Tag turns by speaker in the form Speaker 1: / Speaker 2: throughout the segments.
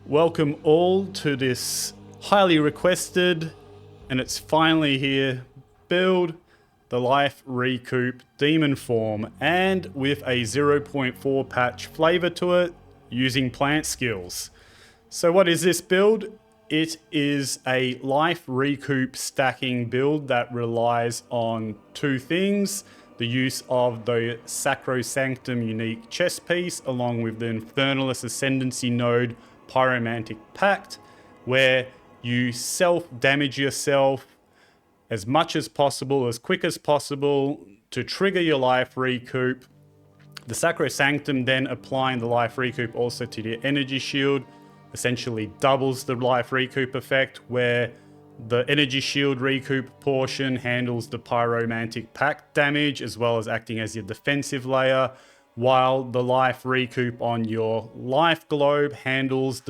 Speaker 1: Welcome all to this highly requested, and it's finally here, build, the Life Recoup Demon Form, and with a 0.4 patch flavor to it, using plant skills. So what is this build? It is a Life Recoup stacking build that relies on two things: the use of the Sacrosanctum unique chest piece along with the Infernalist Ascendancy node Pyromantic Pact, where you self-damage yourself as much as possible, as quick as possible, to trigger your Life Recoup. The Sacrosanctum then applying the Life Recoup also to the energy shield essentially doubles the Life Recoup effect, where the energy shield recoup portion handles the Pyromantic Pact damage as well as acting as your defensive layer, while the Life Recoup on your life globe handles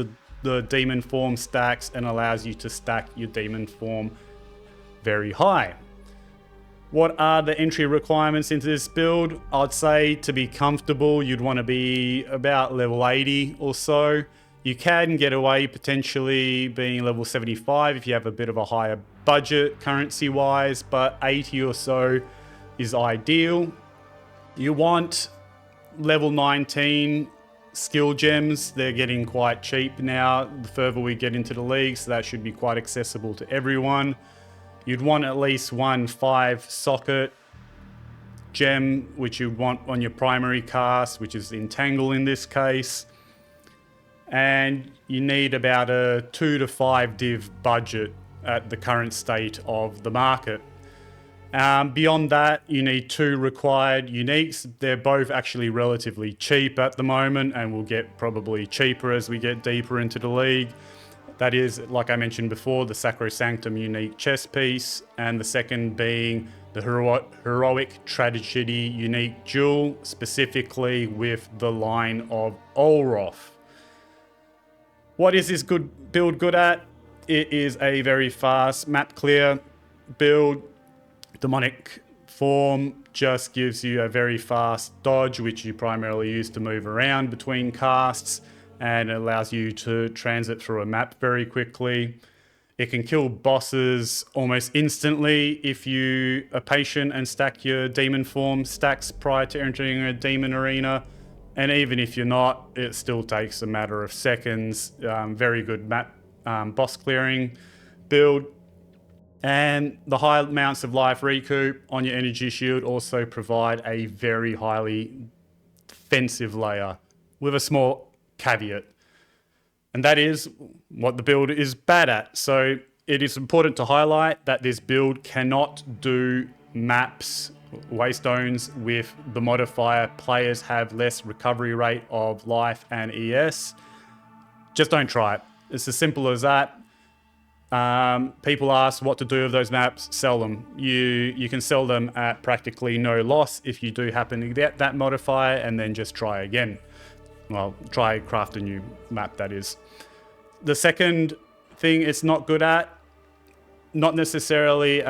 Speaker 1: the demon form stacks and allows you to stack your demon form very high. What are the entry requirements into this build? I'd say to be comfortable, you'd want to be about level 80 or so. You can get away potentially being level 75 if you have a bit of a higher budget currency-wise, but 80 or so is ideal. You want level 19 skill gems. They're getting quite cheap now the further we get into the league, so that should be quite accessible to everyone. You'd want at least one 5-socket gem, which you want on your primary cast, which is Entangle in this case. And you need about a 2 to 5 div budget at the current state of the market. Beyond that, you need 2 required uniques. They're both actually relatively cheap at the moment and will get probably cheaper as we get deeper into the league. That is, like I mentioned before, the Sacrosanctum unique chest piece, and the second being the Heroic Tragedy unique jewel, specifically with the line of Olroth. What is this build good at? It is a very fast map clear build. Demonic form just gives you a very fast dodge, which you primarily use to move around between casts, and it allows you to transit through a map very quickly. It can kill bosses almost instantly if you are patient and stack your demon form stacks prior to entering a demon arena. And even if you're not, it still takes a matter of seconds. Very good map boss clearing build. And the high amounts of Life Recoup on your energy shield also provide a very highly defensive layer with a small caveat. And that is what the build is bad at. So it is important to highlight that this build cannot do maps, waystones, with the modifier players have less recovery rate of life and ES. Just don't try it. It's as simple as that. People ask what to do with those maps. Sell them. You can sell them at practically no loss if you do happen to get that modifier, and then just try again. Well, try craft a new map, that is. The second thing it's not good at, not necessarily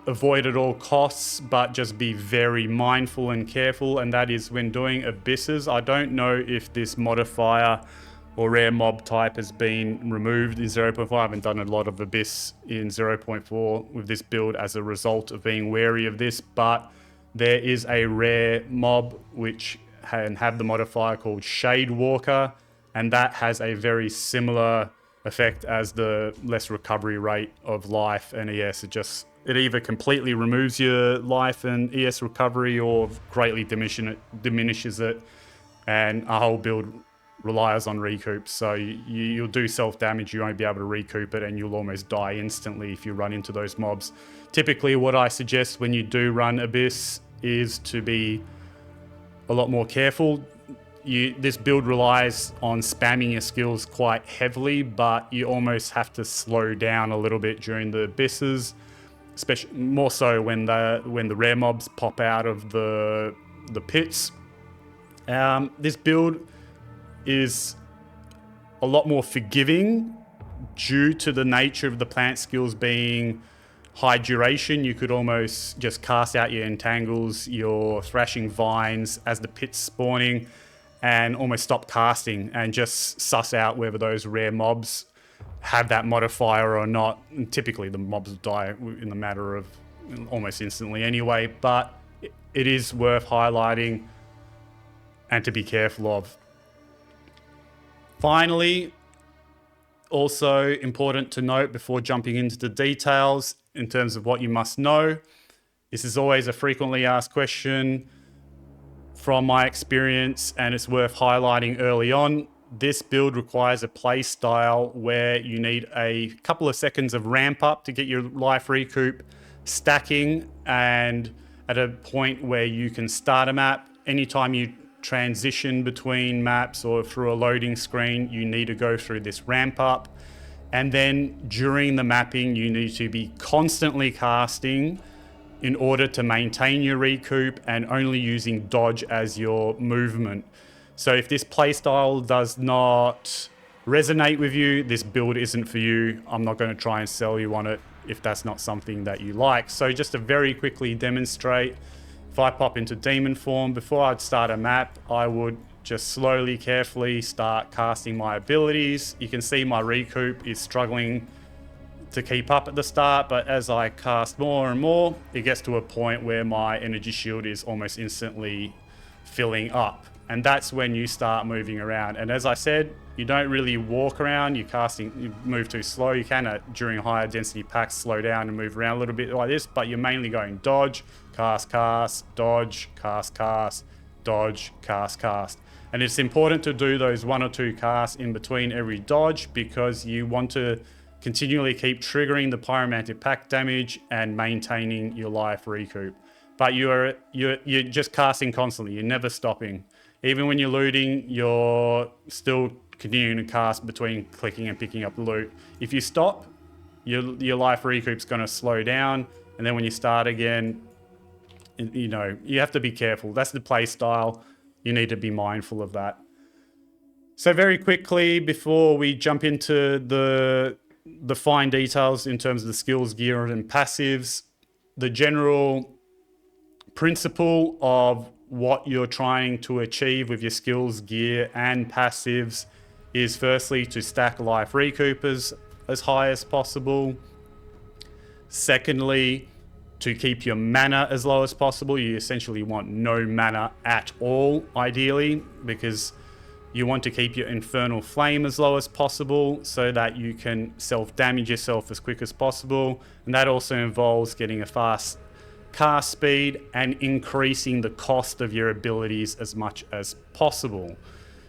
Speaker 1: avoid at all costs, but just be very mindful and careful, and that is when doing abysses. I don't know if this modifier or rare mob type has been removed in 0.4. I haven't done a lot of Abyss in 0.4 with this build as a result of being wary of this, but there is a rare mob which can have the modifier called Shade Walker, and that has a very similar effect as the less recovery rate of life and ES. It either completely removes your life and ES recovery or greatly diminishes it, and a whole build relies on recoup. So you'll do self-damage, you won't be able to recoup it, and you'll almost die instantly if you run into those mobs. Typically, what I suggest when you do run Abyss is to be a lot more careful. This build relies on spamming your skills quite heavily, but you almost have to slow down a little bit during the Abysses, especially more so when the rare mobs pop out of the pits. This build is a lot more forgiving due to the nature of the plant skills being high duration. You could almost just cast out your Entangles, your Thrashing Vines as the pit's spawning, and almost stop casting and just suss out whether those rare mobs have that modifier or not. And typically the mobs die in the matter of almost instantly anyway, but it is worth highlighting and to be careful of. Finally, also important to note before jumping into the details in terms of what you must know, this is always a frequently asked question from my experience, and it's worth highlighting early on. This build requires a play style where you need a couple of seconds of ramp up to get your life recoup stacking, and at a point where you can start a map. Anytime you transition between maps or through a loading screen, you need to go through this ramp up. And then during the mapping, you need to be constantly casting in order to maintain your recoup and only using dodge as your movement. So if this playstyle does not resonate with you, this build isn't for you. I'm not going to try and sell you on it if that's not something that you like. So just to very quickly demonstrate, if I pop into demon form, before I'd start a map, I would just slowly, carefully start casting my abilities. You can see my recoup is struggling to keep up at the start, but as I cast more and more, it gets to a point where my energy shield is almost instantly filling up. And that's when you start moving around. And as I said, you don't really walk around, you move too slow. You can, during higher density packs, slow down and move around a little bit like this, but you're mainly going dodge, cast, dodge, cast, dodge, cast. And it's important to do those 1 or 2 casts in between every dodge, because you want to continually keep triggering the pyromantic pack damage and maintaining your life recoup. But you're just casting constantly, you're never stopping. Even when you're looting, you're still continuing to cast between clicking and picking up loot. If you stop, your life recoup's going to slow down, and then when you start again, you know, you have to be careful. That's the play style. You need to be mindful of that. So very quickly, before we jump into the fine details in terms of the skills, gear, and passives, the general principle of what you're trying to achieve with your skills, gear, and passives is firstly to stack life recoupers as high as possible. Secondly, to keep your mana as low as possible. You essentially want no mana at all, ideally, because you want to keep your infernal flame as low as possible so that you can self-damage yourself as quick as possible. And that also involves getting a fast cast speed and increasing the cost of your abilities as much as possible.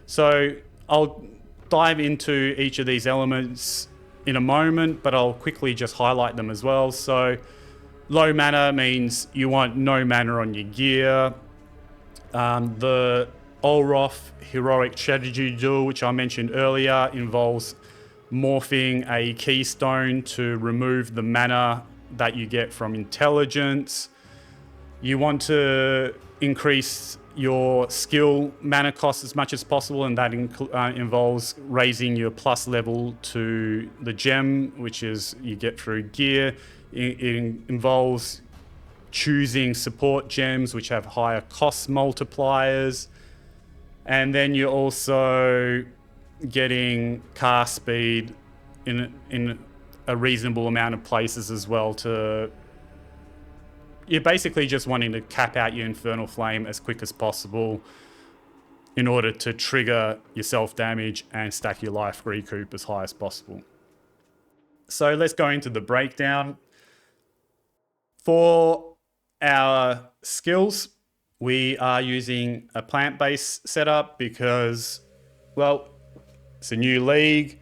Speaker 1: So I'll dive into each of these elements in a moment, but I'll quickly just highlight them as well. So low mana means you want no mana on your gear. The Olroth Heroic Strategy Duel, which I mentioned earlier, involves morphing a keystone to remove the mana that you get from intelligence. You want to increase your skill mana cost as much as possible, and that involves raising your plus level to the gem, which is you get through gear. It involves choosing support gems, which have higher cost multipliers. And then you're also getting cast speed in a reasonable amount of places as well. You're basically just wanting to cap out your infernal flame as quick as possible in order to trigger your self-damage and stack your life recoup as high as possible. So let's go into the breakdown. For our skills, we are using a plant-based setup because, well, it's a new league.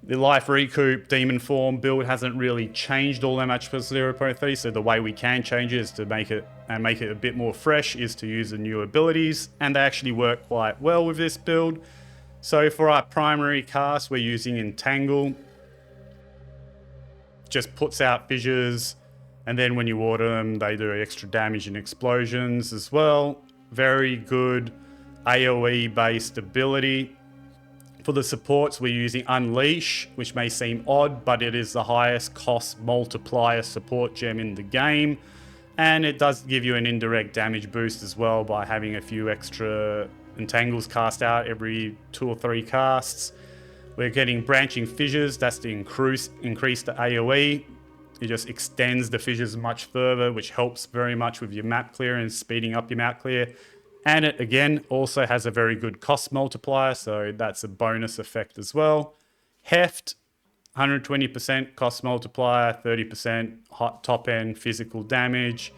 Speaker 1: The life recoup demon form build hasn't really changed all that much for 0.3, so the way we can change it is to make it a bit more fresh, is to use the new abilities, and they actually work quite well with this build. So for our primary cast, we're using Entangle. Just puts out fissures, and then when you water them, they do extra damage and explosions as well. Very good AoE based ability. For the supports, we're using Unleash, which may seem odd, but it is the highest cost multiplier support gem in the game. And it does give you an indirect damage boost as well by having a few extra Entangle's cast out every 2 or 3 casts. We're getting branching fissures. That's to increase the AoE. It just extends the fissures much further, which helps very much with your map clear and speeding up your map clear. And it, again, also has a very good cost multiplier, so that's a bonus effect as well. Heft, 120% cost multiplier, 30% hot top end physical damage.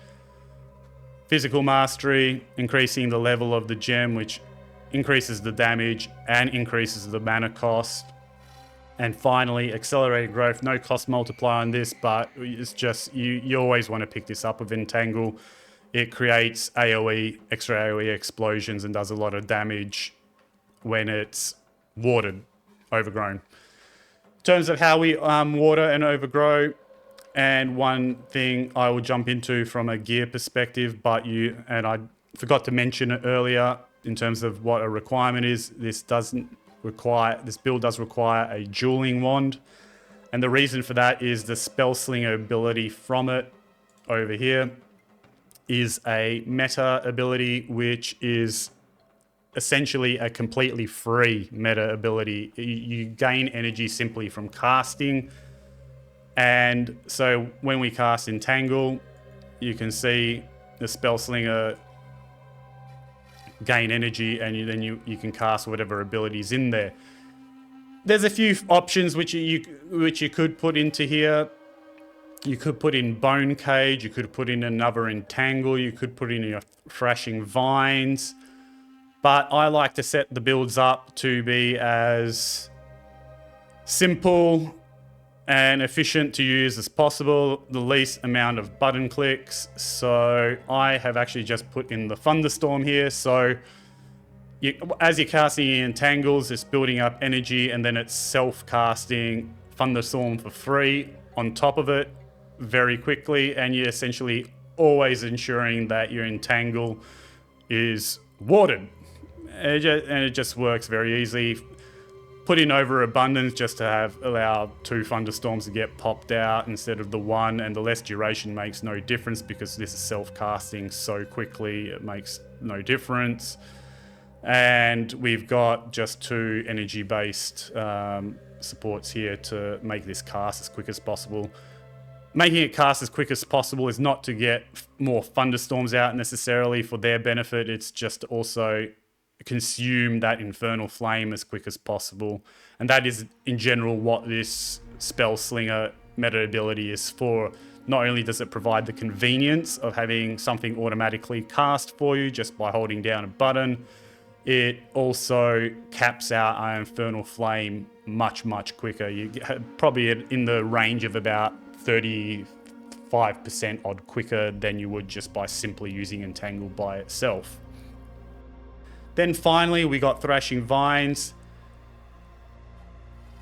Speaker 1: Physical mastery, increasing the level of the gem, which increases the damage and increases the mana cost. And finally, accelerated growth, no cost multiplier on this, but it's just, you always want to pick this up with Entangle. It creates AoE, extra AoE explosions, and does a lot of damage when it's watered, overgrown. In terms of how we water and overgrow, and one thing I will jump into from a gear perspective, and I forgot to mention it earlier in terms of what a requirement is. This build does require a dueling wand, and the reason for that is the spell slinger ability from it over here is a meta ability, which is essentially a completely free meta ability. You gain energy simply from casting. And so when we cast Entangle, you can see the spell slinger gain energy, and then you can cast whatever abilities in there. There's a few options which you could put into here. You could put in Bone Cage, you could put in another Entangle, you could put in your Thrashing Vines. But I like to set the builds up to be as simple and efficient to use as possible, the least amount of button clicks. So I have actually just put in the Thunderstorm here. So as you're casting Entangles, it's building up energy, and then it's self-casting Thunderstorm for free on top of it very quickly, and you're essentially always ensuring that your Entangle is watered. And it just works very easily. Put in Overabundance just to allow 2 Thunderstorms to get popped out instead of the 1, and the less duration makes no difference because this is self-casting so quickly, it makes no difference. And we've got just 2 energy-based supports here to make this cast as quick as possible. Making it cast as quick as possible is not to get more Thunderstorms out necessarily for their benefit, it's just to also consume that Infernal Flame as quick as possible. And that is, in general, what this Spell Slinger meta ability is for. Not only does it provide the convenience of having something automatically cast for you just by holding down a button, it also caps out our Infernal Flame much, much quicker. You probably in the range of about 35% odd quicker than you would just by simply using Entangle by itself. Then finally, we got Thrashing Vines.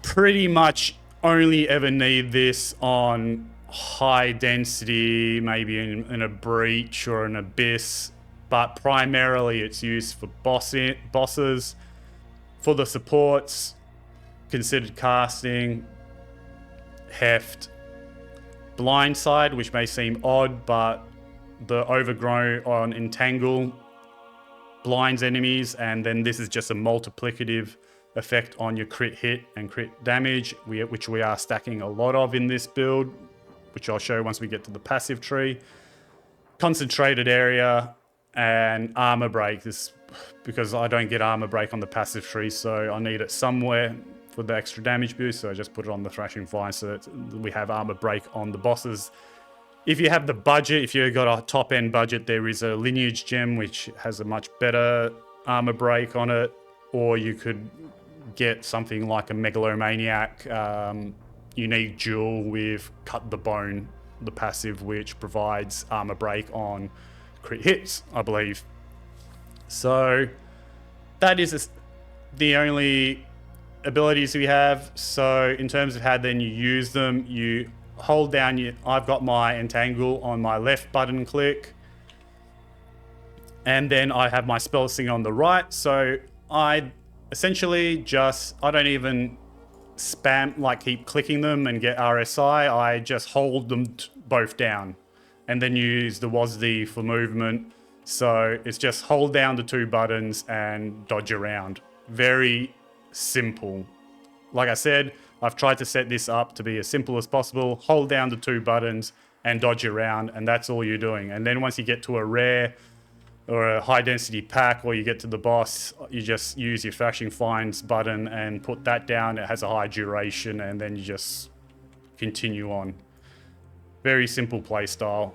Speaker 1: Pretty much only ever need this on high density, maybe in a breach or an abyss, but primarily it's used for bosses. For the supports, considered casting, Heft, Blindside, which may seem odd, but the Overgrow on Entangle blinds enemies, and then this is just a multiplicative effect on your crit hit and crit damage, which we are stacking a lot of in this build, which I'll show once we get to the passive tree. Concentrated area and armor break. This because I don't get armor break on the passive tree, so I need it somewhere for the extra damage boost, so I just put it on the Thrashing Vine so that we have armor break on the bosses. If you have the budget, if you've got a top end budget, there is a Lineage gem which has a much better armor break on it, or you could get something like a Megalomaniac unique jewel with Cut the Bone, the passive, which provides armor break on crit hits, I believe. So that is the only abilities we have. So in terms of how then you use them, you hold down I've got my Entangle on my left button click, and then I have my Spell Slinger on the right. So I essentially I don't even spam, keep clicking them and get RSI. I just hold them both down and then use the WASD for movement So it's just hold down the 2 buttons and dodge around. Very simple. Like I said, I've tried to set this up to be as simple as possible. Hold down the 2 buttons and dodge around, and that's all you're doing. And then once you get to a rare or a high density pack, or you get to the boss, you just use your Thrashing Finds button and put that down. It has a high duration, and then you just continue on. Very simple playstyle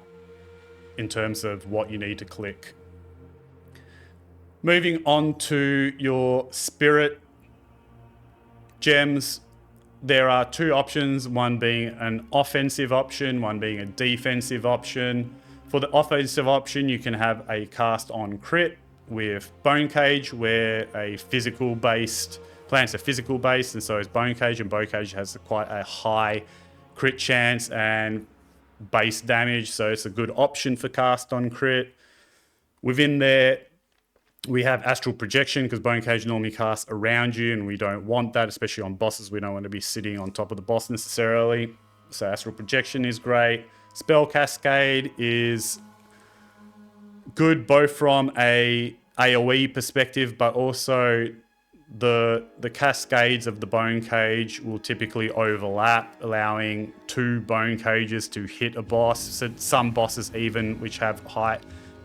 Speaker 1: in terms of what you need to click. Moving on to your spirit gems, there are 2 options, one being an offensive option, one being a defensive option. For the offensive option, you can have a cast on crit with Bone Cage, where a physical based, plants are physical based, and so is Bone Cage, and Bone Cage has quite a high crit chance and base damage, so it's a good option for cast on crit. Within there, we have Astral Projection, because Bone Cage normally casts around you, and we don't want that, especially on bosses. We don't want to be sitting on top of the boss necessarily. So Astral Projection is great. Spell Cascade is good both from a AoE perspective, but also the cascades of the Bone Cage will typically overlap, allowing 2 Bone Cages to hit a boss. So some bosses even, which have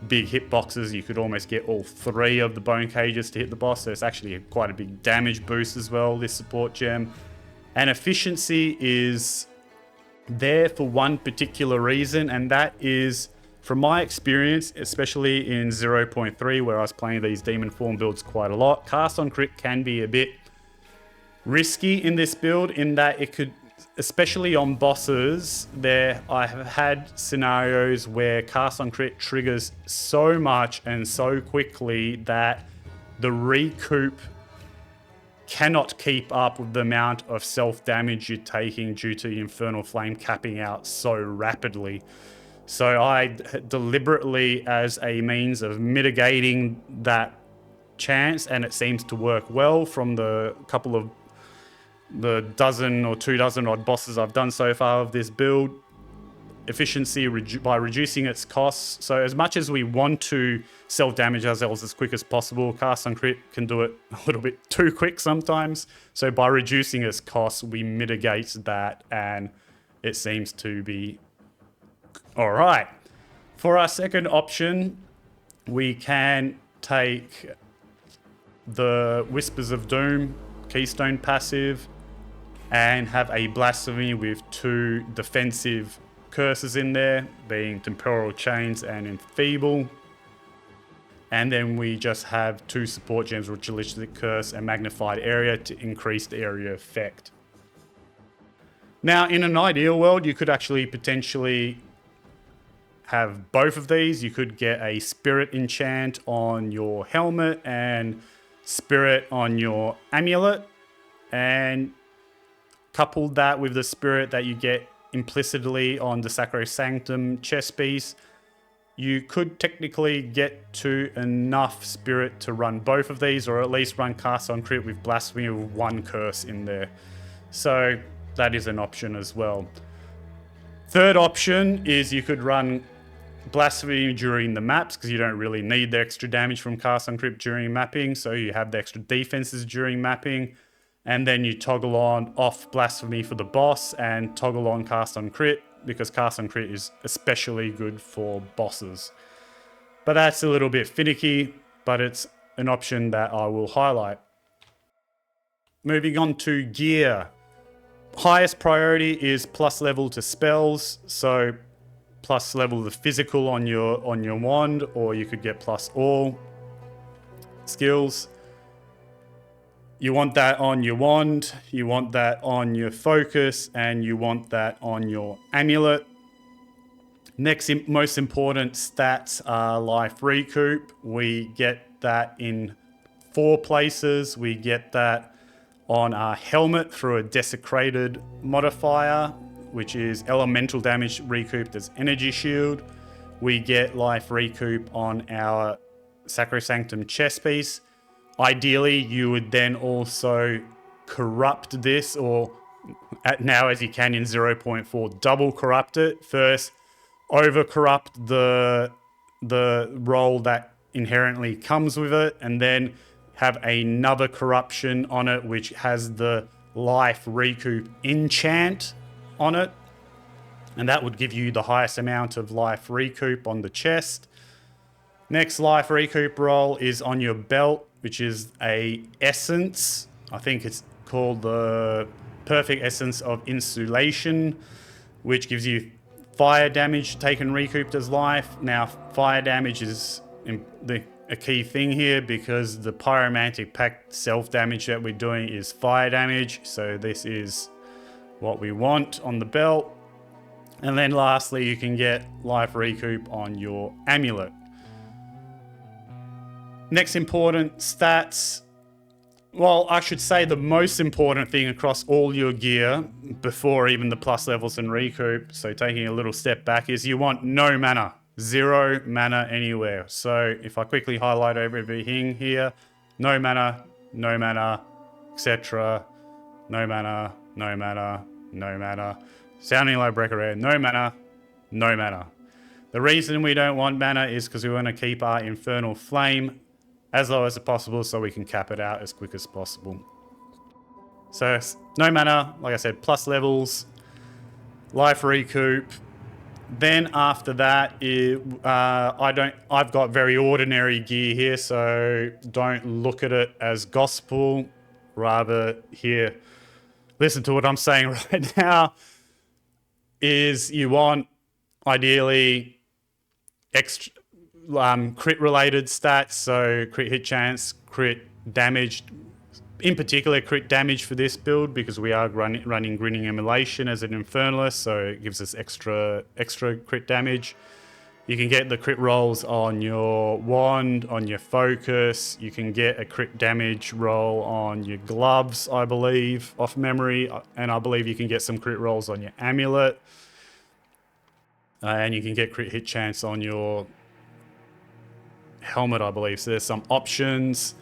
Speaker 1: big hitboxes, you could almost get all 3 of the Bone Cages to hit the boss. So it's actually quite a big damage boost as well, this support gem. And Efficiency is there for one particular reason, and that is, from my experience, especially in 0.3, where I was playing these Demon Form builds quite a lot, Cast on Crit can be a bit risky in this build, in that it could, especially on bosses, I have had scenarios where Cast on Crit triggers so much and so quickly that the recoup cannot keep up with the amount of self-damage you're taking due to the Infernal Flame capping out so rapidly. So I deliberately, as a means of mitigating that chance, and it seems to work well from the couple of the 12 or 24 odd bosses I've done so far of this build, Efficiency by reducing its costs. So as much as we want to self-damage ourselves as quick as possible, Cast on Crit can do it a little bit too quick sometimes. So by reducing its costs, we mitigate that, and it seems to be all right. For our second option, we can take the Whispers of Doom Keystone passive and have a Blasphemy with 2 defensive curses in there, being Temporal Chains and Enfeeble. And then we just have 2 support gems, Ritualistic Curse and Magnified Area, to increase the area effect. Now, in an ideal world, you could actually potentially have both of these. You could get a Spirit Enchant on your helmet and Spirit on your amulet, and couple that with the Spirit that you get implicitly on the Sacrosanctum chest piece. You could technically get to enough Spirit to run both of these, or at least run Cast on Crit with Blasphemy with 1 curse in there. So that is an option as well. Third option is you could run Blasphemy during the maps, because you don't really need the extra damage from Cast on Crit during mapping, so you have the extra defenses during mapping, and then you toggle on off Blasphemy for the boss and toggle on Cast on Crit, because Cast on Crit is especially good for bosses. But that's a little bit finicky, but it's an option that I will highlight. Moving on to gear. Highest priority is plus level to spells, so plus level the physical on your wand, or you could get plus all skills. You want that on your wand, you want that on your focus, and you want that on your amulet. Next most important stats are life recoup. We get that in 4 places. We get that on our helmet through a desecrated modifier, which is elemental damage recouped as energy shield. We get life recoup on our Sacrosanctum chest piece. Ideally, you would then also corrupt this, or now as you can in 0.4, double corrupt it. First, over corrupt the the role that inherently comes with it, and then have another corruption on it which has the life recoup enchant on it, and that would give you the highest amount of life recoup on the chest. Next life recoup roll is on your belt, which is a essence. I think it's called the Perfect Essence of Insulation, which gives you fire damage taken recouped as life. Now, fire damage is a key thing here because the Pyromantic Pact self-damage that we're doing is fire damage. So this is what we want on the belt. And then lastly, you can get life recoup on your amulet. Next important stats. Well, I should say the most important thing across all your gear before even the plus levels and recoup, so taking a little step back, is you want no mana. 0 mana anywhere. So if I quickly highlight everything here, no mana, etc. No mana, no mana, no mana. Sounding like Brecker, no mana, no mana. The reason we don't want mana is because we want to keep our Infernal Flame as low as possible so we can cap it out as quick as possible. So no mana, like I said, plus levels, life recoup. Then after that, I've got very ordinary gear here, so don't look at it as gospel. Rather, here, listen to what I'm saying right now. Is you want ideally extra crit related stats, so crit hit chance, crit damage. In particular, crit damage for this build because we are running Grinning Immolation as an Infernalist, so it gives us extra crit damage. You can get the crit rolls on your wand, on your focus. You can get a crit damage roll on your gloves, I believe, off memory, and I believe you can get some crit rolls on your amulet, and you can get crit hit chance on your helmet, I believe. So there's some options.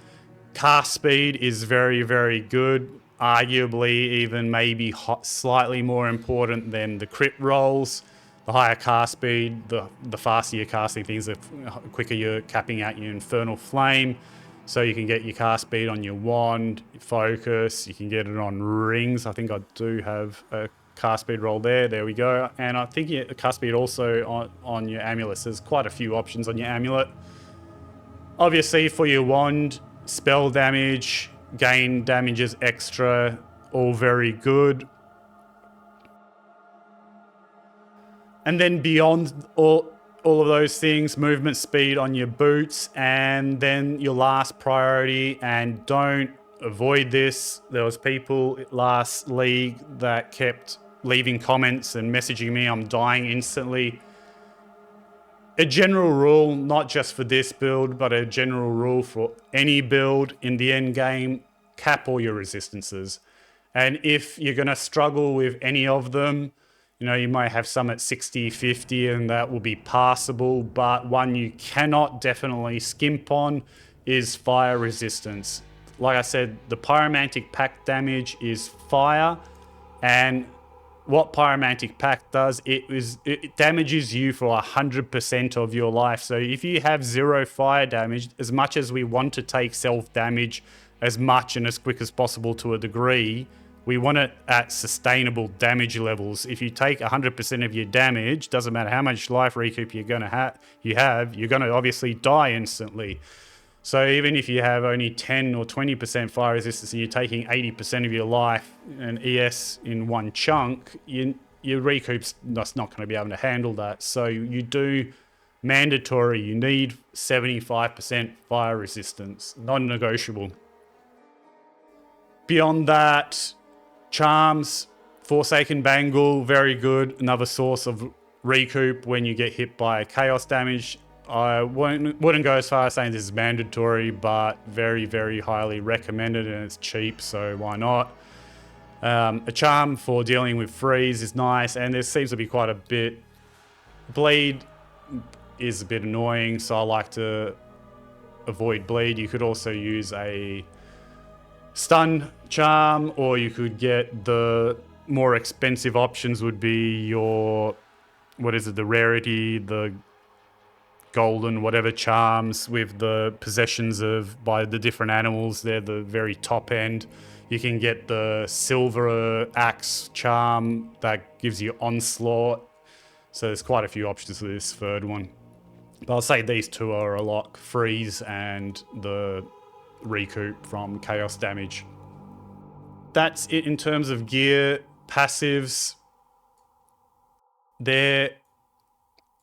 Speaker 1: Cast speed is very, very good. Arguably even maybe slightly more important than the crit rolls. The higher cast speed, the faster you're casting things, the quicker you're capping out your Infernal Flame. So you can get your cast speed on your wand, focus. You can get it on rings. I think I do have a cast speed roll there. There we go. And I think the cast speed also on your amulet. There's quite a few options on your amulet. Obviously for your wand, spell damage, gain damages extra, all very good. And then beyond all of those things, movement speed on your boots, and then your last priority, and don't avoid this. There was people last league that kept leaving comments and messaging me, I'm dying instantly. A general rule, not just for this build, but a general rule for any build in the end game, cap all your resistances. And if you're going to struggle with any of them, you know, you might have some at 60, 50, and that will be passable, but one you cannot definitely skimp on is fire resistance. Like I said, the Pyromantic Pact damage is fire, and what Pyromantic Pact does, it damages you for 100% of your life. So if you have 0 fire damage, as much as we want to take self-damage as much and as quick as possible to a degree, we want it at sustainable damage levels. If you take 100% of your damage, doesn't matter how much life recoup you're going to you're going to obviously die instantly. So even if you have only 10 or 20% fire resistance and you're taking 80% of your life and ES in one chunk, your recoup's just not going to be able to handle that. So you do mandatory, you need 75% fire resistance, non-negotiable. Beyond that, charms, Forsaken Bangle, very good. Another source of recoup when you get hit by chaos damage. I wouldn't go as far as saying this is mandatory, but very, very highly recommended, and it's cheap, so why not? A charm for dealing with freeze is nice, and there seems to be quite a bit. Bleed is a bit annoying, so I like to avoid bleed. You could also use a stun charm, or you could get the more expensive options would be your, what is it, the rarity, the golden whatever charms with the possessions of by the different animals. They're the very top end. You can get the silver axe charm that gives you onslaught. So there's quite a few options for this third one. But I'll say these two are a lock: freeze and the recoup from chaos damage. That's it in terms of gear. Passives, their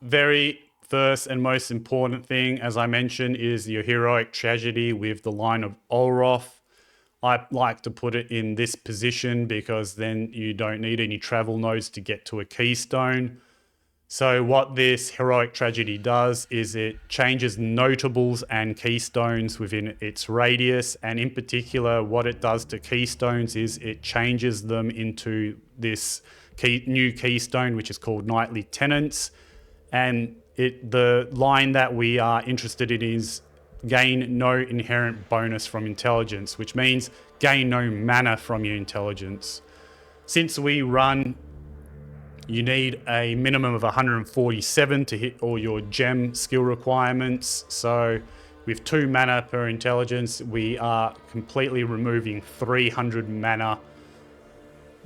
Speaker 1: very first and most important thing, as I mentioned, is your heroic tragedy with the line of Olroth. I like to put it in this position because then you don't need any travel nodes to get to a keystone. So what this heroic tragedy does is it changes notables and keystones within its radius, and in particular what it does to keystones is it changes them into this new keystone which is called Knightly Tenants. And the line that we are interested in is gain no inherent bonus from intelligence, which means gain no mana from your intelligence. Since we run, you need a minimum of 147 to hit all your gem skill requirements. So with 2 mana per intelligence, we are completely removing 300 mana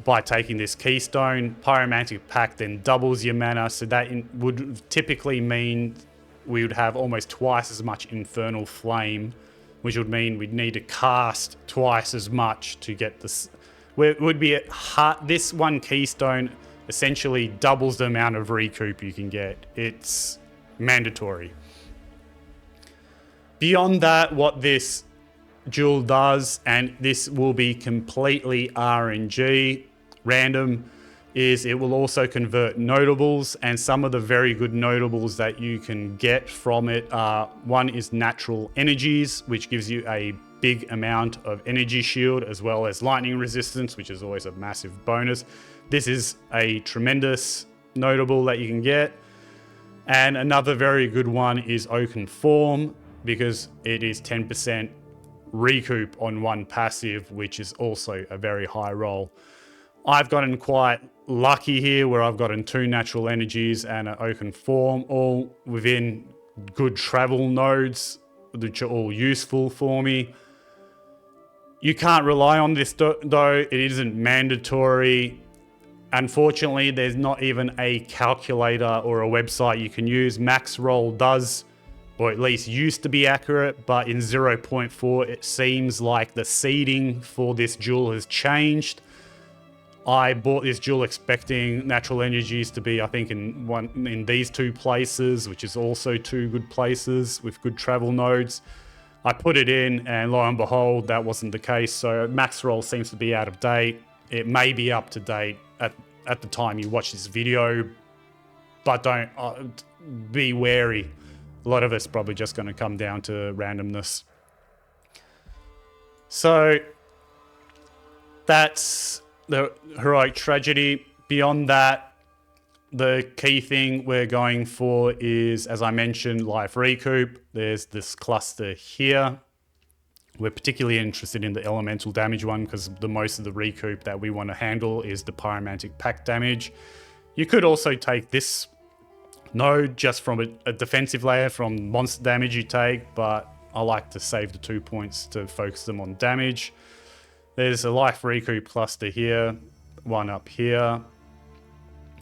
Speaker 1: by taking this keystone. Pyromantic Pact then doubles your mana, so that would typically mean we would have almost twice as much Infernal Flame, which would mean we'd need to cast twice as much to get this. It would be this one keystone essentially doubles the amount of recoup you can get. It's mandatory. Beyond that, what this jewel does, and this will be completely RNG, random, is it will also convert notables, and some of the very good notables that you can get from it are, one is natural energies, which gives you a big amount of energy shield, as well as lightning resistance, which is always a massive bonus. This is a tremendous notable that you can get. And another very good one is Oaken Form, because it is 10% recoup on one passive, which is also a very high roll. I've gotten quite lucky here where I've gotten 2 natural energies and an Oaken Form, all within good travel nodes, which are all useful for me. You can't rely on this though, it isn't mandatory. Unfortunately, there's not even a calculator or a website you can use. Max roll does, or at least used to be accurate, but in 0.4 it seems like the seeding for this jewel has changed. I bought this jewel expecting natural energies to be, I think, in these 2 places, which is also 2 good places with good travel nodes. I put it in, and lo and behold, that wasn't the case. So max roll seems to be out of date. It may be up to date at the time you watch this video, but don't be wary. A lot of it's probably just going to come down to randomness. So that's the heroic tragedy. Beyond that, the key thing we're going for is, as I mentioned, life recoup. There's this cluster here. We're particularly interested in the elemental damage one because the most of the recoup that we want to handle is the Pyromantic Pact damage. You could also take this node just from a defensive layer from monster damage you take, but I like to save the 2 points to focus them on damage. There's a life recoup cluster here, one up here,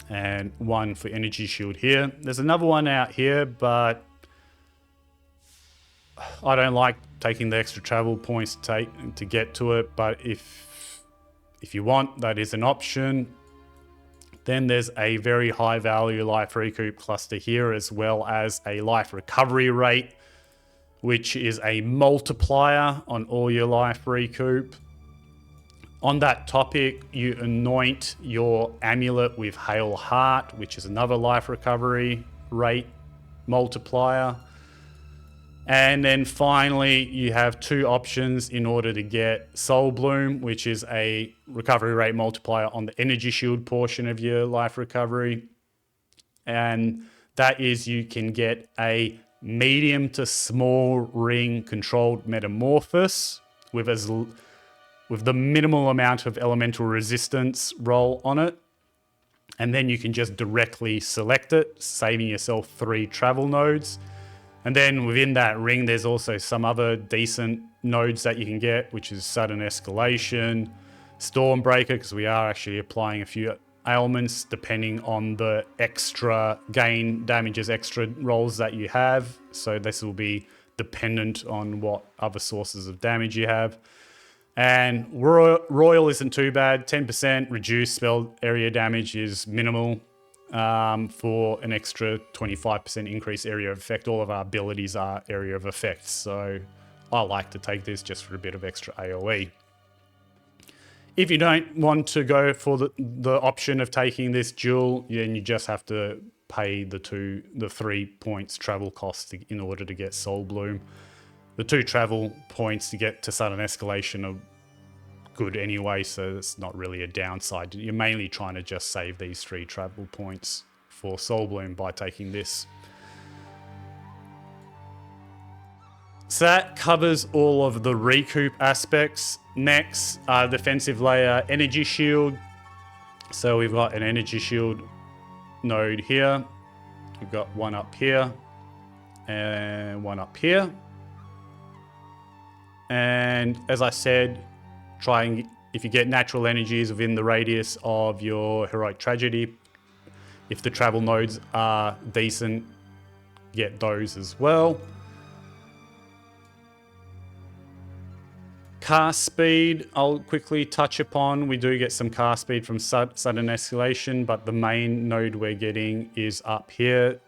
Speaker 1: and one for energy shield here. There's another one out here, but I don't like taking the extra travel points to get to it, but if you want, that is an option. Then there's a very high value life recoup cluster here, as well as a life recovery rate, which is a multiplier on all your life recoup. On that topic, you anoint your amulet with Hail Heart, which is another life recovery rate multiplier. And then finally, you have 2 options in order to get Soul Bloom, which is a recovery rate multiplier on the energy shield portion of your life recovery. And that is, you can get a medium to small ring controlled metamorphosis with the minimal amount of elemental resistance roll on it. And then you can just directly select it, saving yourself 3 travel nodes. And then within that ring, there's also some other decent nodes that you can get, which is Sudden Escalation, Stormbreaker, because we are actually applying a few ailments depending on the extra gain damages, extra rolls that you have. So this will be dependent on what other sources of damage you have. And Royal isn't too bad. 10% reduced spell area damage is minimal. For an extra 25% increase area of effect. All of our abilities are area of effect, so I like to take this just for a bit of extra AoE. If you don't want to go for the option of taking this dual, then you just have to pay the 3 points travel cost in order to get Soul Bloom. The 2 travel points to get to Sudden Escalation are good anyway, so it's not really a downside. You're mainly trying to just save these 3 travel points for Soul Bloom by taking this. So that covers all of the recoup aspects. Next, defensive layer, energy shield. So we've got an energy shield node here. We've got one up here and one up here. And as I said, if you get natural energies within the radius of your Heroic Tragedy, if the travel nodes are decent, get those as well. Cast speed, I'll quickly touch upon. We do get some cast speed from Sudden Escalation, but the main node we're getting is up here.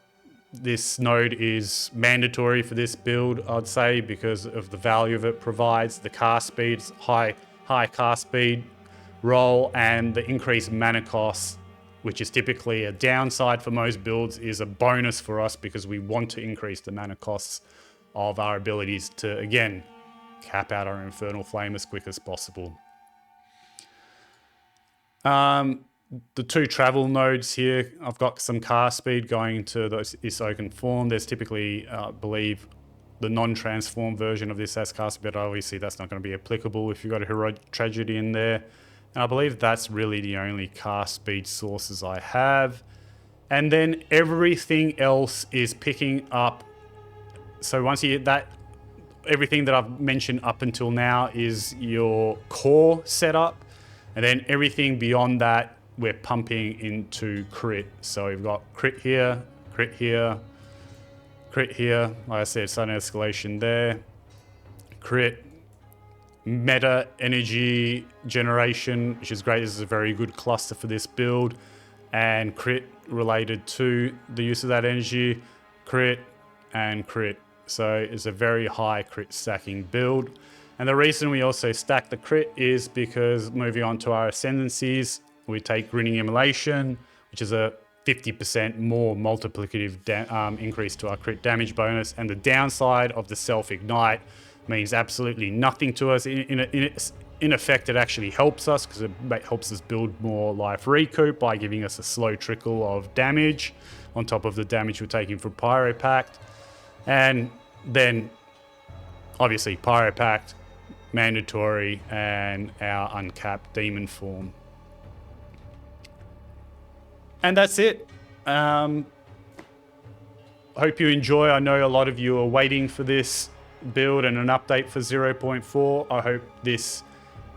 Speaker 1: This node is mandatory for this build, I'd say, because of the value of it provides. The cast speed's high cast speed roll, and the increased mana cost, which is typically a downside for most builds, is a bonus for us because we want to increase the mana costs of our abilities to, again, cap out our Infernal Flame as quick as possible. The 2 travel nodes here, I've got some cast speed going to this Oaken Form. There's typically, I believe, the non-transform version of this has cast speed, but obviously that's not going to be applicable if you've got a Heroic Tragedy in there. And I believe that's really the only cast speed sources I have. And then everything else is picking up. So once you get that, everything that I've mentioned up until now is your core setup. And then everything beyond that, we're pumping into crit. So we've got crit here, crit here, crit here. Like I said, Sudden Escalation there. Crit, meta energy generation, which is great. This is a very good cluster for this build. And crit related to the use of that energy. Crit and crit. So it's a very high crit stacking build. And the reason we also stack the crit is because moving on to our ascendancies, we take Grinning Immolation, which is a 50% more multiplicative increase to our crit damage bonus. And the downside of the self-ignite means absolutely nothing to us. In effect, it actually helps us because it helps us build more life recoup by giving us a slow trickle of damage on top of the damage we're taking from Pyro Pact. And then, obviously, Pyro Pact, mandatory, and our Uncapped Demon Form. And that's it. Hope you enjoy. I know a lot of you are waiting for this build and an update for 0.4. I hope this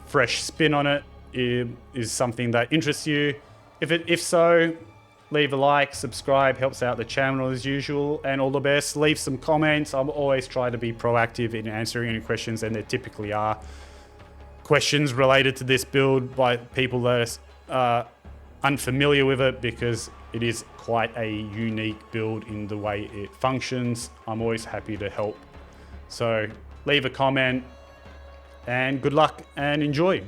Speaker 1: fresh spin on it is something that interests you. If so, leave a like, subscribe, helps out the channel as usual, and all the best. Leave some comments. I'm always trying to be proactive in answering any questions, and there typically are questions related to this build by people that are unfamiliar with it because it is quite a unique build in the way it functions. I'm always happy to help. So leave a comment, and good luck and enjoy.